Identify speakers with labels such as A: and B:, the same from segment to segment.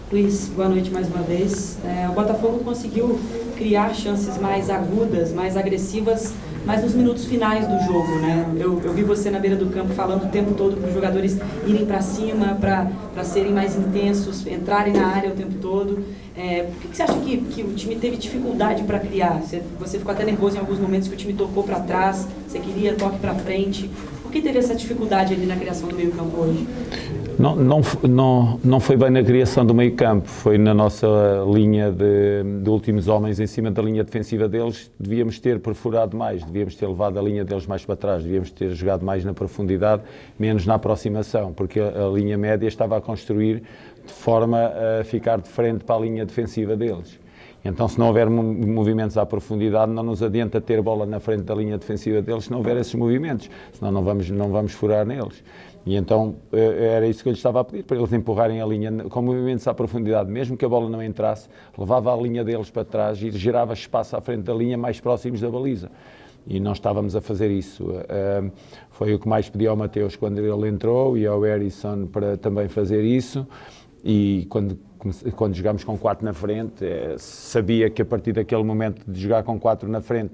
A: Luiz, boa noite mais uma vez. O Botafogo conseguiu criar chances mais agudas, mais agressivas, mas nos minutos finais do jogo, né? Eu vi você na beira do campo falando o tempo todo para os jogadores irem para cima, para serem mais intensos, entrarem na área o tempo todo. Por que você acha que o time teve dificuldade para criar? Você ficou até nervoso em alguns momentos que o time tocou para trás, você queria toque para frente. Por que teve essa dificuldade ali na criação do meio-campo hoje?
B: Não foi bem na criação do meio-campo, foi na nossa linha de últimos homens em cima da linha defensiva deles. Devíamos ter perfurado mais, devíamos ter levado a linha deles mais para trás, devíamos ter jogado mais na profundidade, menos na aproximação, porque a linha média estava a construir de forma a ficar de frente para a linha defensiva deles. Então, se não houver movimentos à profundidade, não nos adianta ter bola na frente da linha defensiva deles se não houver esses movimentos, senão não vamos furar neles. E então era isso que eu lhes estava a pedir, para eles empurrarem a linha com movimentos à profundidade, mesmo que a bola não entrasse, levava a linha deles para trás e gerava espaço à frente da linha mais próximos da baliza. E nós estávamos a fazer isso. Foi o que mais pedi ao Mateus quando ele entrou e ao Harrison para também fazer isso. E quando jogámos com 4 na frente, sabia que a partir daquele momento de jogar com 4 na frente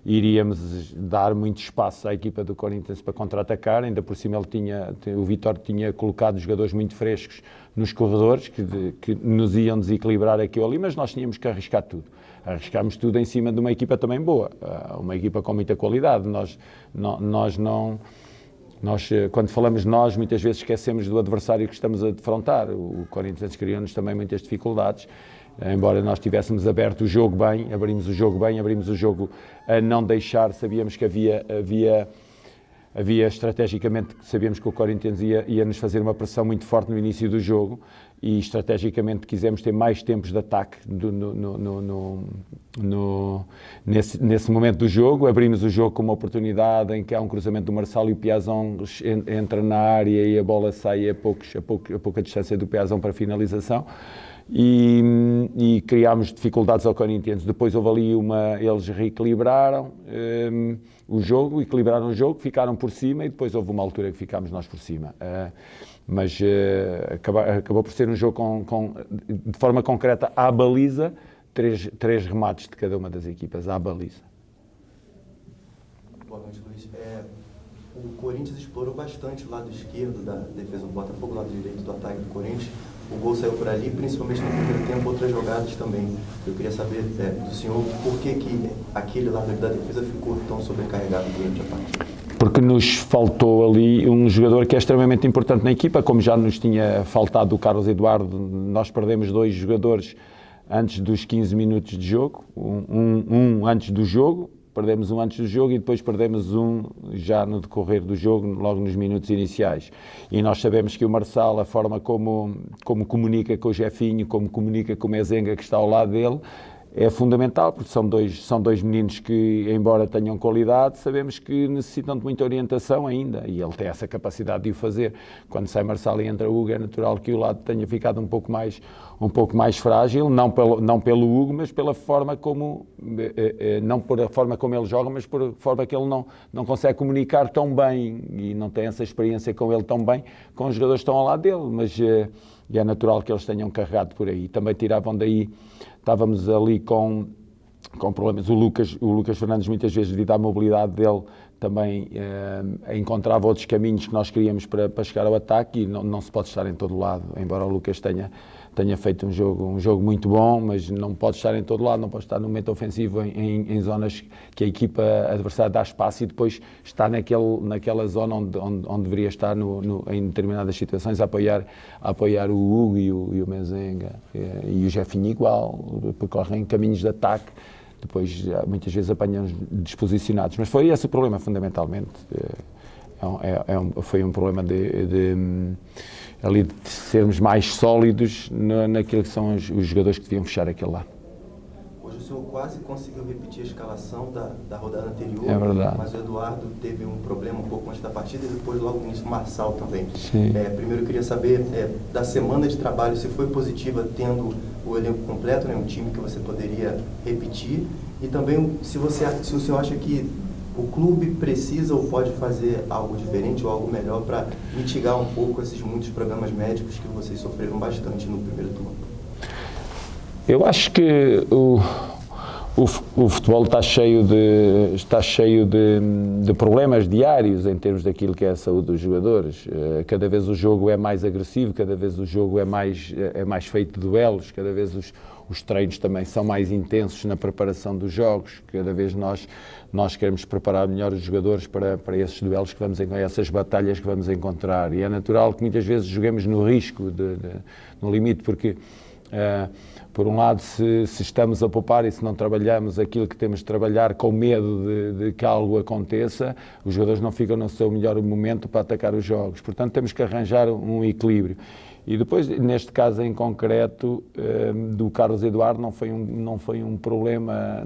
B: iríamos dar muito espaço à equipa do Corinthians para contra-atacar. Ainda por cima o Vítor tinha colocado jogadores muito frescos nos corredores que nos iam desequilibrar aquilo ali, mas nós tínhamos que arriscar tudo. Arriscámos tudo em cima de uma equipa também boa, uma equipa com muita qualidade. Nós, quando falamos de nós, muitas vezes esquecemos do adversário que estamos a defrontar. O Corinthians criou-nos também muitas dificuldades, embora nós tivéssemos aberto o jogo bem, abrimos o jogo a não deixar, sabíamos que havia estrategicamente, sabíamos que o Corinthians ia nos fazer uma pressão muito forte no início do jogo e estrategicamente quisemos ter mais tempos de ataque nesse momento do jogo. Abrimos o jogo com uma oportunidade em que há um cruzamento do Marçal e o Piazon entra na área e a bola sai a pouca distância do Piazon para a finalização. E criámos dificuldades ao Corinthians. Depois houve ali eles reequilibraram equilibraram o jogo, ficaram por cima e depois houve uma altura que ficámos nós por cima. Mas acabou por ser um jogo de forma concreta à baliza, três remates de cada uma das equipas à baliza.
C: Boa noite, Luiz. O Corinthians explorou bastante o lado esquerdo da defesa do Botafogo, o lado direito do ataque do Corinthians. O gol saiu por ali, principalmente no primeiro tempo, outras jogadas também. Eu queria saber do senhor por que aquele lado da defesa ficou tão sobrecarregado durante a partida.
B: Porque nos faltou ali um jogador que é extremamente importante na equipa, como já nos tinha faltado o Carlos Eduardo. Nós perdemos 2 jogadores antes dos 15 minutos de jogo, um antes do jogo. Perdemos um antes do jogo e depois perdemos um já no decorrer do jogo, logo nos minutos iniciais. E nós sabemos que o Marçal, a forma como comunica com o Jefinho, como comunica com o Mezenga, que está ao lado dele, é fundamental, porque são dois meninos que, embora tenham qualidade, sabemos que necessitam de muita orientação ainda, e ele tem essa capacidade de o fazer. Quando sai Marçal e entra Hugo, é natural que o lado tenha ficado um pouco mais frágil, não pelo Hugo, mas pela forma como, não por a forma como ele joga, mas por a forma que ele não consegue comunicar tão bem, e não tem essa experiência com ele tão bem, com os jogadores que estão ao lado dele, mas é natural que eles tenham carregado por aí. Também tiravam daí. Estávamos ali com problemas. O Lucas Fernandes, muitas vezes, devido à mobilidade dele, também encontrava outros caminhos que nós queríamos para chegar ao ataque e não se pode estar em todo lado, embora o Lucas tenha feito um jogo muito bom, mas não pode estar em todo lado, não pode estar no momento ofensivo em zonas que a equipa adversária dá espaço e depois está naquela zona onde deveria estar em determinadas situações a apoiar o Hugo e o Mezenga e o Jefinho igual, percorrem caminhos de ataque, depois muitas vezes apanham desposicionados, mas foi esse o problema fundamentalmente. Foi um problema ali de sermos mais sólidos naquilo que são os jogadores que deviam fechar aquele lá.
C: Hoje o senhor quase conseguiu repetir a escalação da rodada anterior,
B: é verdade.
C: Mas o Eduardo teve um problema um pouco antes da partida e depois logo no início o Marçal também.
B: Sim.
C: Primeiro eu queria saber da semana de trabalho, se foi positiva tendo o elenco completo, né, um time que você poderia repetir, e também se o senhor acha que o clube precisa ou pode fazer algo diferente ou algo melhor para mitigar um pouco esses muitos problemas médicos que vocês sofreram bastante no primeiro turno.
B: Eu acho que o futebol está cheio de problemas diários em termos daquilo que é a saúde dos jogadores. Cada vez o jogo é mais agressivo, cada vez o jogo é mais feito de duelos, cada vez os treinos também são mais intensos na preparação dos jogos, cada vez nós queremos preparar melhor os jogadores para esses duelos que vamos encontrar, essas batalhas que vamos encontrar. E é natural que muitas vezes joguemos no risco, no limite, porque por um lado, se estamos a poupar e se não trabalhamos aquilo que temos de trabalhar com medo de que algo aconteça, os jogadores não ficam no seu melhor momento para atacar os jogos. Portanto, temos que arranjar um equilíbrio. E depois, neste caso em concreto, do Carlos Eduardo, não foi um problema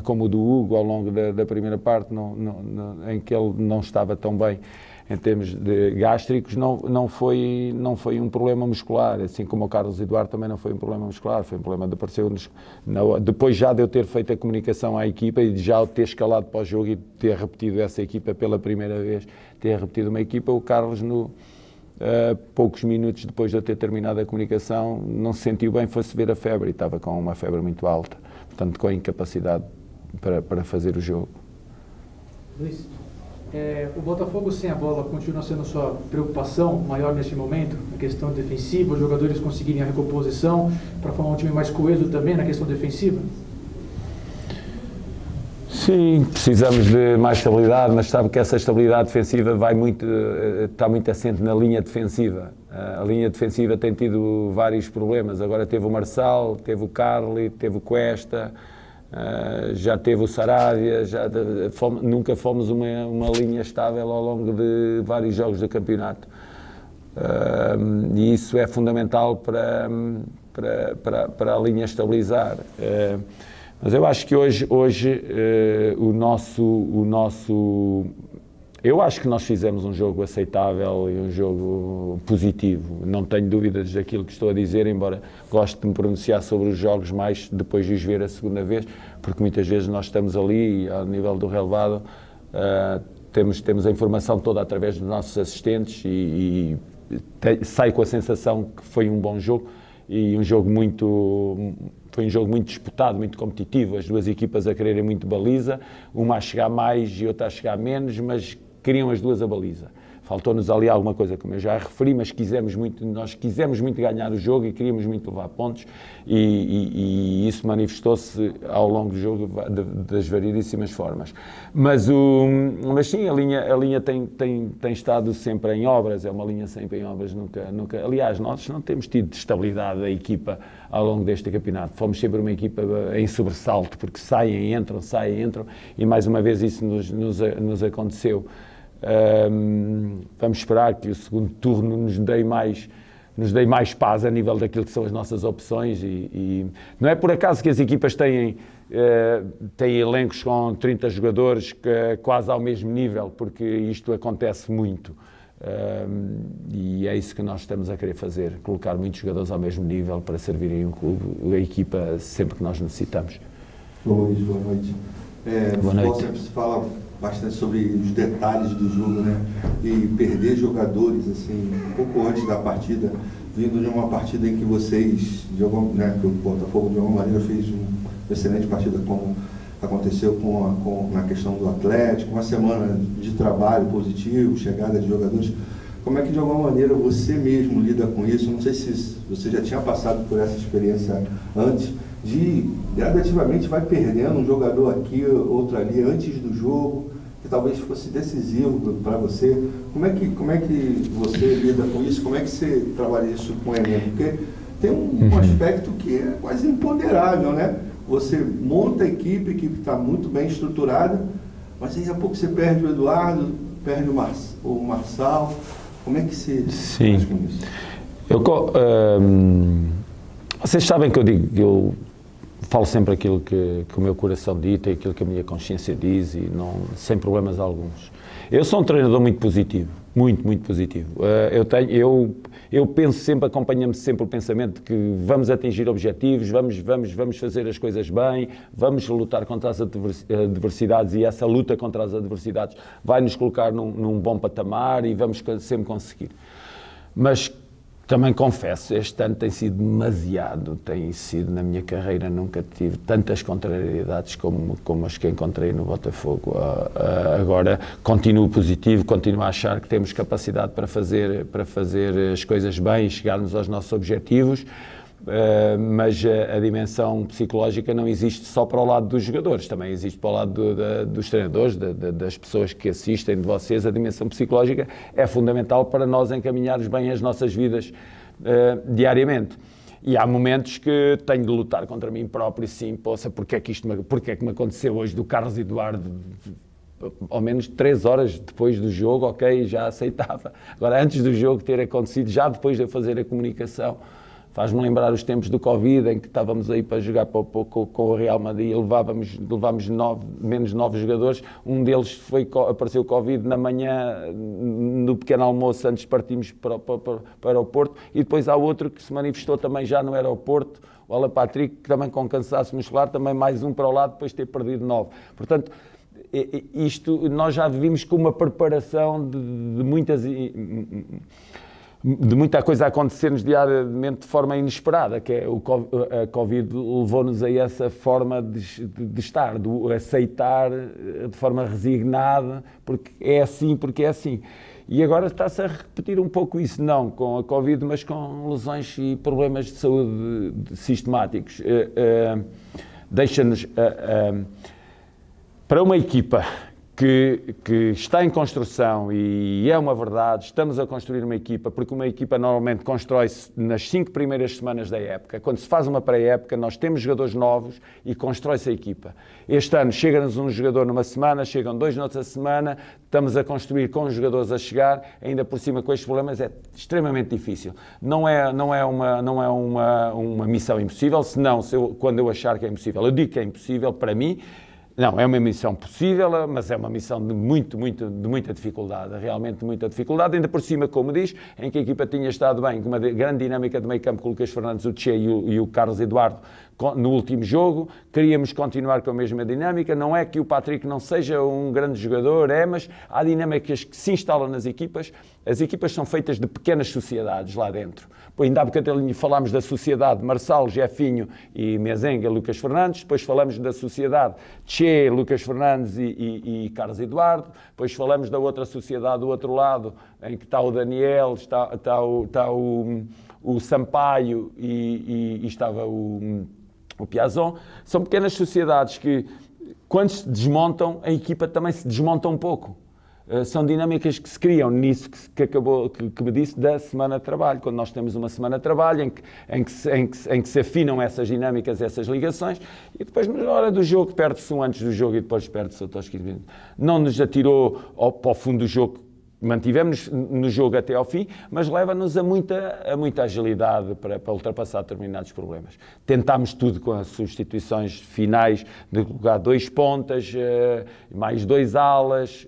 B: como o do Hugo ao longo da primeira parte, em que ele não estava tão bem em termos de gástricos, não foi um problema muscular, assim como o Carlos Eduardo também não foi um problema muscular, foi um problema que apareceu depois já de eu ter feito a comunicação à equipa e de já ter escalado para o jogo e ter repetido essa equipa pela primeira vez, ter repetido uma equipa, o Carlos poucos minutos depois de eu ter terminado a comunicação não se sentiu bem, foi-se ver a febre e estava com uma febre muito alta, portanto com incapacidade para fazer o jogo.
D: Luiz, o Botafogo sem a bola continua sendo sua preocupação maior neste momento, na questão defensiva, os jogadores conseguirem a recomposição para formar um time mais coeso também na questão defensiva?
B: Sim, precisamos de mais estabilidade, mas sabe que essa estabilidade defensiva está muito assente na linha defensiva. A linha defensiva tem tido vários problemas, agora teve o Marçal, teve o Carli, teve o Cuesta, já teve o Saravia, nunca fomos uma linha estável ao longo de vários jogos do campeonato. E isso é fundamental para a linha estabilizar. Mas eu acho que hoje eu acho que nós fizemos um jogo aceitável e um jogo positivo. Não tenho dúvidas daquilo que estou a dizer, embora goste de me pronunciar sobre os jogos mais depois de os ver a segunda vez, porque muitas vezes nós estamos ali ao nível do relevado, temos a informação toda através dos nossos assistentes e saio com a sensação que foi um bom jogo e foi um jogo muito disputado, muito competitivo, as duas equipas a quererem muito baliza, uma a chegar mais e outra a chegar menos, mas queriam as duas a baliza. Faltou-nos ali alguma coisa, como eu já referi, mas nós quisemos muito ganhar o jogo e queríamos muito levar pontos e isso manifestou-se ao longo do jogo das variedíssimas formas. Mas sim, a linha tem estado sempre em obras, é uma linha sempre em obras, nunca. Aliás, nós não temos tido estabilidade da equipa ao longo deste campeonato. Fomos sempre uma equipa em sobressalto, porque saem, entram, e mais uma vez isso nos aconteceu. Vamos esperar que o segundo turno nos dê mais paz a nível daquilo que são as nossas opções e não é por acaso que as equipas têm elencos com 30 jogadores quase ao mesmo nível, porque isto acontece muito. E é isso que nós estamos a querer fazer, colocar muitos jogadores ao mesmo nível para servirem o clube, a equipa sempre que nós necessitamos.
E: Luiz, boa noite.
B: Boa noite.
E: Sempre se fala bastante sobre os detalhes do jogo, né? E perder jogadores, assim, um pouco antes da partida, vindo de uma partida em que vocês, que o Botafogo de alguma maneira fez uma excelente partida, como aconteceu na questão do Atlético, uma semana de trabalho positivo, chegada de jogadores. Como é que de alguma maneira você mesmo lida com isso? Não sei se você já tinha passado por essa experiência antes, de gradativamente vai perdendo um jogador aqui, outro ali, antes do jogo, que talvez fosse decisivo para você. Como é que você lida com isso? Como é que você trabalha isso com o elenco? Porque tem um aspecto que é quase imponderável, né? Você monta a equipe está muito bem estruturada, mas aí a pouco você perde o Eduardo, perde o Marçal. Como é que você faz com isso?
B: Vocês sabem que eu falo sempre aquilo que o meu coração dita e aquilo que a minha consciência diz e sem problemas alguns. Eu sou um treinador muito positivo, muito positivo. Eu penso sempre, acompanha-me sempre o pensamento de que vamos atingir objetivos, vamos fazer as coisas bem, vamos lutar contra as adversidades e essa luta contra as adversidades vai nos colocar num bom patamar e vamos sempre conseguir. Mas Também confesso, este ano tem sido demasiado, tem sido na minha carreira, nunca tive tantas contrariedades como as que encontrei no Botafogo. Agora continuo positivo, continuo a achar que temos capacidade para fazer as coisas bem e chegarmos aos nossos objetivos, mas a dimensão psicológica não existe só para o lado dos jogadores, também existe para o lado dos treinadores, das pessoas que assistem, de vocês. A dimensão psicológica é fundamental para nós encaminharmos bem as nossas vidas diariamente. E há momentos que tenho de lutar contra mim próprio, sim, poxa, porque é que me aconteceu hoje do Carlos Eduardo, ao menos 3 horas depois do jogo, ok, já aceitava. Agora, antes do jogo ter acontecido, já depois de eu fazer a comunicação, faz-me lembrar os tempos do Covid, em que estávamos aí para jogar com o Real Madrid e levámos menos 9 jogadores. Um deles apareceu Covid na manhã, no pequeno almoço, antes de partirmos para o Porto. E depois há outro que se manifestou também já no aeroporto, o Alan Patrick, que também com cansaço muscular, também mais um para o lado, depois de ter perdido 9. Portanto, isto nós já vimos com uma preparação de muita coisa a acontecer-nos diariamente de forma inesperada, que é a Covid levou-nos a essa forma de estar, de aceitar de forma resignada, porque é assim. E agora está-se a repetir um pouco isso, não com a Covid, mas com lesões e problemas de saúde sistemáticos. Deixa-nos, para uma equipa que está em construção, e é uma verdade, estamos a construir uma equipa, porque uma equipa normalmente constrói-se nas 5 primeiras semanas da época. Quando se faz uma pré-época, nós temos jogadores novos e constrói-se a equipa. Este ano chega-nos um jogador numa semana, chegam 2 noutra semana, estamos a construir com os jogadores a chegar, ainda por cima com estes problemas é extremamente difícil. Não é uma missão impossível, senão quando eu achar que é impossível, eu digo que é impossível para mim. Não, é uma missão possível, mas é uma missão de muita dificuldade, realmente de muita dificuldade, ainda por cima, como diz, em que a equipa tinha estado bem, com uma grande dinâmica de meio campo com o Lucas Fernandes, o Tchê e o Carlos Eduardo no último jogo. Queríamos continuar com a mesma dinâmica. Não é que o Patrick não seja um grande jogador, mas há dinâmicas que se instalam nas equipas. As equipas são feitas de pequenas sociedades lá dentro. Ainda há bocadinho falámos da sociedade Marçal, Jefinho e Mezenga, Lucas Fernandes. Depois falamos da sociedade Tchê, Lucas Fernandes e Carlos Eduardo. Depois falamos da outra sociedade do outro lado, em que está o Daniel, está o Sampaio e estava o Piazon. São pequenas sociedades que, quando se desmontam, a equipa também se desmonta um pouco. São dinâmicas que se criam nisso que me disse da semana de trabalho. Quando nós temos uma semana de trabalho em que se afinam essas dinâmicas, essas ligações, e depois na hora do jogo perde-se um antes do jogo e depois perde-se outro aos 15 minutos. Não nos atirou para o fundo do jogo, mantivemos no jogo até ao fim, mas leva-nos a muita agilidade para ultrapassar determinados problemas. Tentámos tudo com as substituições finais, de colocar 2 pontas, mais 2 alas,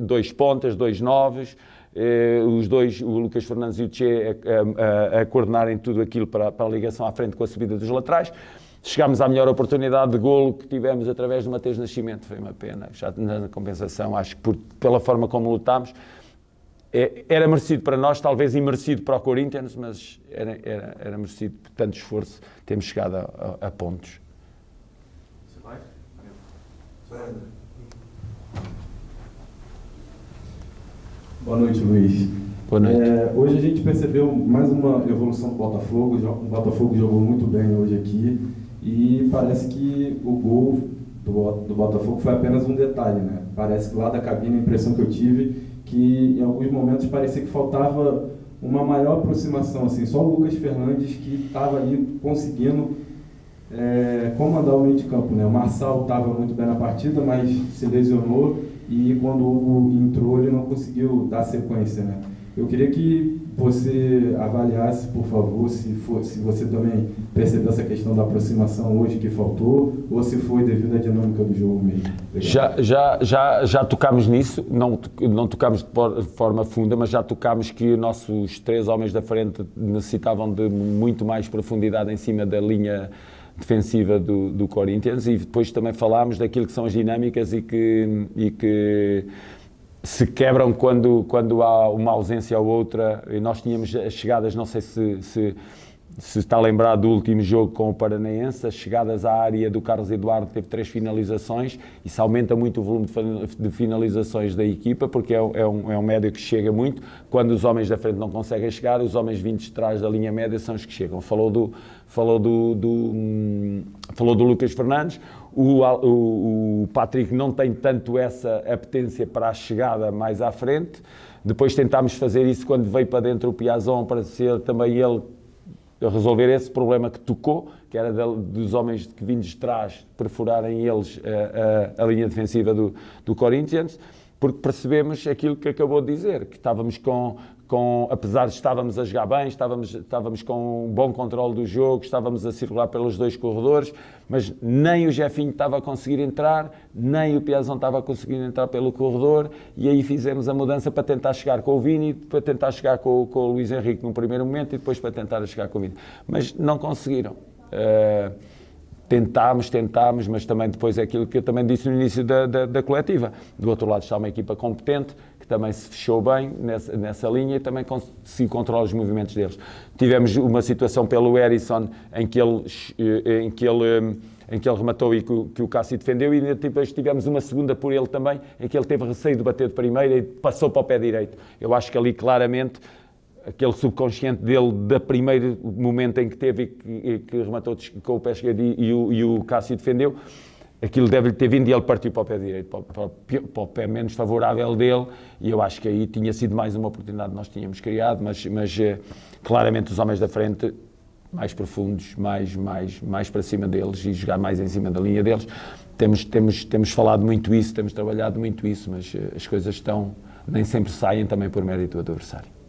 B: 2 pontas, 2 noves, os dois, o Lucas Fernandes e o Tchê, a coordenarem tudo aquilo para a ligação à frente com a subida dos laterais. Chegámos à melhor oportunidade de golo que tivemos através do Mateus Nascimento. Foi uma pena, já na compensação, acho que pela forma como lutámos, era merecido para nós, talvez imerecido para o Corinthians, mas era merecido por tanto esforço, temos chegado a pontos.
C: Você vai?
F: Boa noite, Luiz.
B: Boa noite.
F: Hoje a gente percebeu mais uma evolução do Botafogo. O Botafogo jogou muito bem hoje aqui e parece que o gol do Botafogo foi apenas um detalhe, né? Parece que lá da cabine a impressão que eu tive que em alguns momentos parecia que faltava uma maior aproximação, assim, só o Lucas Fernandes que estava ali conseguindo comandar o meio de campo, né? O Marçal estava muito bem na partida, mas se lesionou e quando o Hugo entrou ele não conseguiu dar sequência, né? Eu queria que você avaliasse, por favor, se você também percebeu essa questão da aproximação hoje que faltou, ou se foi devido à dinâmica do jogo mesmo.
B: Já tocámos nisso, não tocámos de forma funda, mas já tocámos que os nossos 3 homens da frente necessitavam de muito mais profundidade em cima da linha defensiva do Corinthians, e depois também falámos daquilo que são as dinâmicas e que se quebram quando há uma ausência ou outra. E nós tínhamos as chegadas, não sei se está lembrado do último jogo com o Paranaense, as chegadas à área do Carlos Eduardo teve 3 finalizações, isso aumenta muito o volume de finalizações da equipa, porque é um médio que chega muito. Quando os homens da frente não conseguem chegar, os homens vindos de trás da linha média são os que chegam. Falou do Lucas Fernandes. O Patrick não tem tanto essa apetência para a chegada mais à frente. Depois tentámos fazer isso quando veio para dentro o Piazon, para ser também ele resolver esse problema que tocou, que era dos homens que vindos de trás perfurarem eles a linha defensiva do Corinthians, porque percebemos aquilo que acabou de dizer, que estávamos apesar de estávamos a jogar bem, estávamos com um bom controle do jogo, estávamos a circular pelos 2 corredores, mas nem o Jefinho estava a conseguir entrar, nem o Piazon estava a conseguir entrar pelo corredor, e aí fizemos a mudança para tentar chegar com o Vini, para tentar chegar com o Luís Henrique no primeiro momento e depois para tentar chegar com o Vini. Mas não conseguiram. Tentámos, mas também depois é aquilo que eu também disse no início da coletiva. Do outro lado está uma equipa competente, que também se fechou bem nessa linha e também conseguiu controlar os movimentos deles. Tivemos uma situação pelo Erisson em que ele rematou e que o Cássio defendeu, e depois tivemos uma segunda por ele também, em que ele teve receio de bater de primeira e passou para o pé direito. Eu acho que ali claramente aquele subconsciente dele, do primeiro momento em que teve e que rematou com o pé esquerdo e o Cássio defendeu, aquilo deve-lhe ter vindo e ele partiu para o pé direito, para o pé menos favorável dele, e eu acho que aí tinha sido mais uma oportunidade que nós tínhamos criado, mas claramente os homens da frente, mais profundos, mais para cima deles e jogar mais em cima da linha deles. Temos falado muito isso, temos trabalhado muito isso, mas as coisas nem sempre saem também por mérito do adversário.